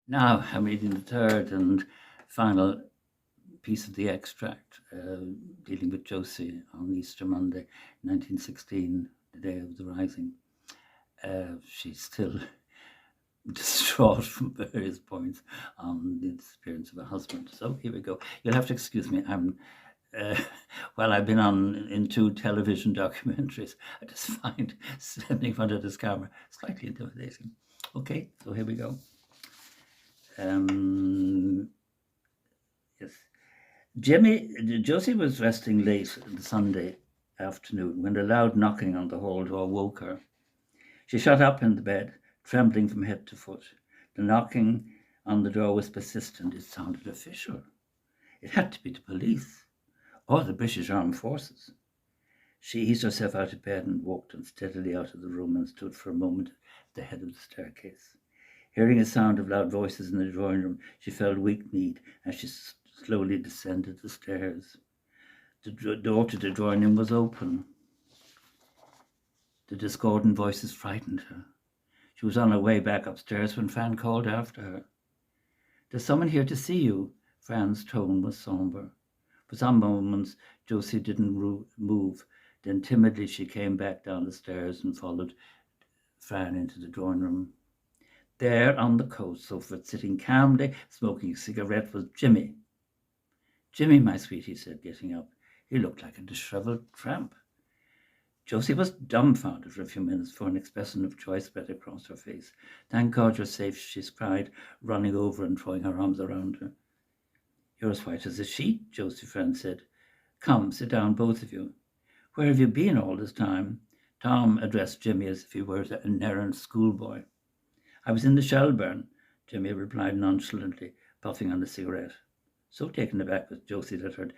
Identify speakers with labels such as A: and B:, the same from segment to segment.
A: Now I'm reading the third and final piece of the extract dealing with Josie on Easter Monday, 1916, the day of the Rising. She's still distraught from various points on the disappearance of her husband. So here we go. You'll have to excuse me. Uh, well, I've been on in two television documentaries. I just find standing in front of this camera slightly intimidating. Okay, so here we go. Yes. Josie was resting late the Sunday afternoon when a loud knocking on the hall door woke her. She sat up in the bed, trembling from head to foot. The knocking on the door was persistent. It sounded official. It had to be the police or the British Armed Forces. She eased herself out of bed and walked unsteadily out of the room and stood for a moment at the head of the staircase. Hearing a sound of loud voices in the drawing room, she felt weak-kneed as she slowly descended the stairs. The door to the drawing room was open. The discordant voices frightened her. She was on her way back upstairs when Fran called after her. "There's someone here to see you." Fran's tone was somber. For some moments, Josie didn't move. Then timidly she came back down the stairs and followed Fran into the drawing room. There on the coach sofa, sitting calmly, smoking a cigarette, was Jimmy. "Jimmy, my sweet," he said, getting up. He looked like a dishevelled tramp. Josie was dumbfounded for a few minutes, for an expression of joy spread across her face. "Thank God you're safe," she cried, running over and throwing her arms around her. "You're as white as a sheet," Josie's friend said. "Come, sit down, both of you. Where have you been all this time?" Tom addressed Jimmy as if he were an errant schoolboy. "I was in the Shelburne," Jimmy replied nonchalantly, puffing on a cigarette. So taken aback was Josie that her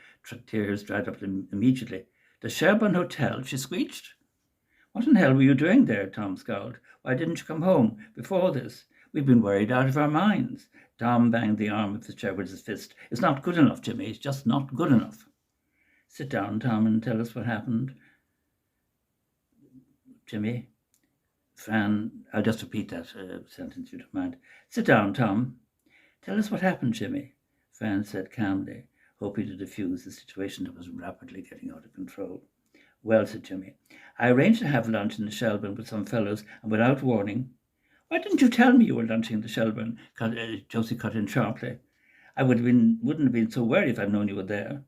A: tears dried up immediately. "The Shelburne Hotel?" she squeaked. "What in hell were you doing there?" Tom scowled. "Why didn't you come home before this? We've been worried out of our minds." Tom banged the arm of the chair with his fist. "It's not good enough, Jimmy. It's just not good enough." "Sit down, Tom, and tell us what happened." Jimmy. Fran, I'll just repeat that sentence, you don't mind. "Sit down, Tom. Tell us what happened, Jimmy," Fran said calmly, hoping to diffuse the situation that was rapidly getting out of control. "Well," said Jimmy, "I arranged to have lunch in the Shelburne with some fellows, and without warning—" "Why didn't you tell me you were lunching in the Shelburne?" Josie cut in sharply. "I wouldn't have been so worried if I'd known you were there."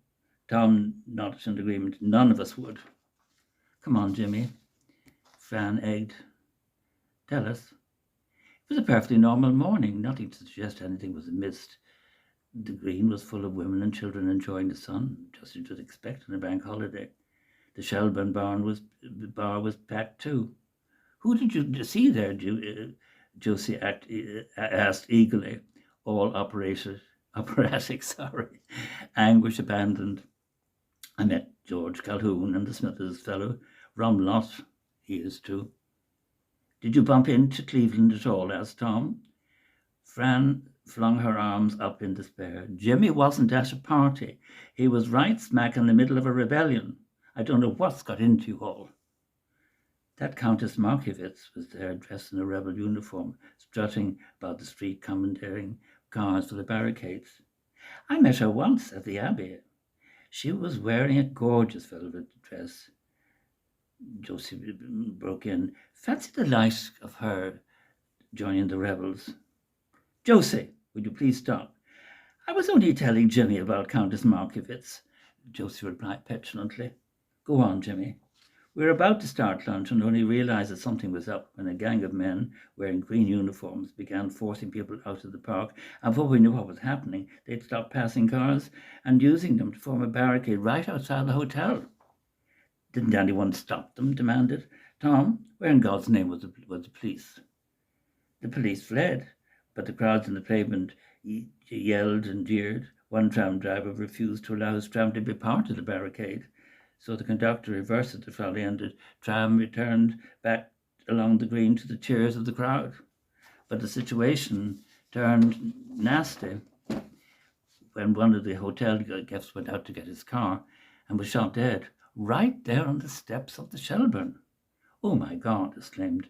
A: Tom nodded in agreement. "None of us would." "Come on, Jimmy," Fran egged. "Tell us." It was a perfectly normal morning, nothing to suggest anything was amiss. The green was full of women and children enjoying the sun, just as you would expect on a bank holiday. The Shelburne bar was packed too. "Who did you see there?" Josie asked eagerly, all operatic, anguish abandoned. "I met George Calhoun and the Smithers fellow, Rumlott. He is too." "Did you bump into Cleveland at all?" asked Tom. Fran flung her arms up in despair. "Jimmy wasn't at a party. He was right smack in the middle of a rebellion. I don't know what's got into you all." That Countess Markievicz was there, dressed in a rebel uniform, strutting about the street, commandeering cars for the barricades. "I met her once at the Abbey. She was wearing a gorgeous velvet dress." Josie broke in. "Fancy the light of her joining the rebels." "Josie, would you please stop?" "I was only telling Jimmy about Countess Markievicz," Josie replied petulantly. "Go on, Jimmy." "We were about to start lunch and only realized that something was up when a gang of men wearing green uniforms began forcing people out of the park, and before we knew what was happening, they'd stopped passing cars and using them to form a barricade right outside the hotel." "Didn't anyone stop them?" demanded Tom. "Where in God's name was the police?" "The police fled, but the crowds on the pavement yelled and jeered. One tram driver refused to allow his tram to be part of the barricade, so the conductor reversed the trolley and the tram returned back along the green to the cheers of the crowd. But the situation turned nasty when one of the hotel guests went out to get his car and was shot dead right there on the steps of the Shelburne. "Oh, my God!" exclaimed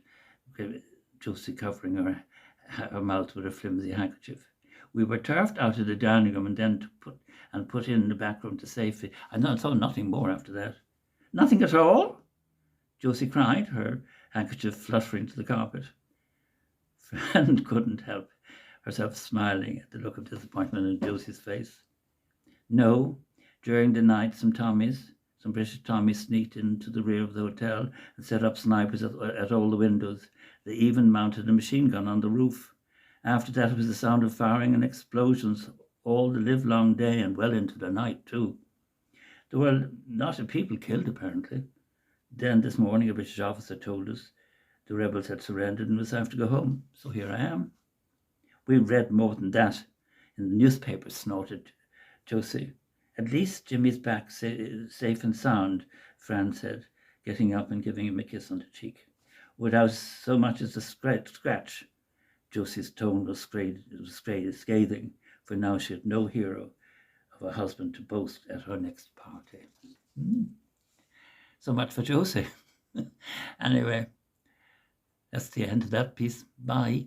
A: Josie, covering her her mouth with a flimsy handkerchief. We were turfed out of the dining room and then put in the back room to safety. I saw nothing more after that. Nothing at all? Josie cried, her handkerchief fluttering to the carpet. Fran couldn't help herself smiling at the look of disappointment in Josie's face. No, during the night some British Tommies sneaked into the rear of the hotel and set up snipers at all the windows. They even mounted a machine gun on the roof. After that, it was the sound of firing and explosions all the livelong day and well into the night, too. There were a lot of people killed, apparently. Then this morning, a British officer told us the rebels had surrendered and was have to go home. So here I am. We read more than that in the newspaper, snorted Josie. At least Jimmy's back safe and sound, Fran said, getting up and giving him a kiss on the cheek. Without so much as a scratch. Josie's tone was scathing, for now she had no hero of a husband to boast at her next party. So much for Josie. Anyway, that's the end of that piece. Bye.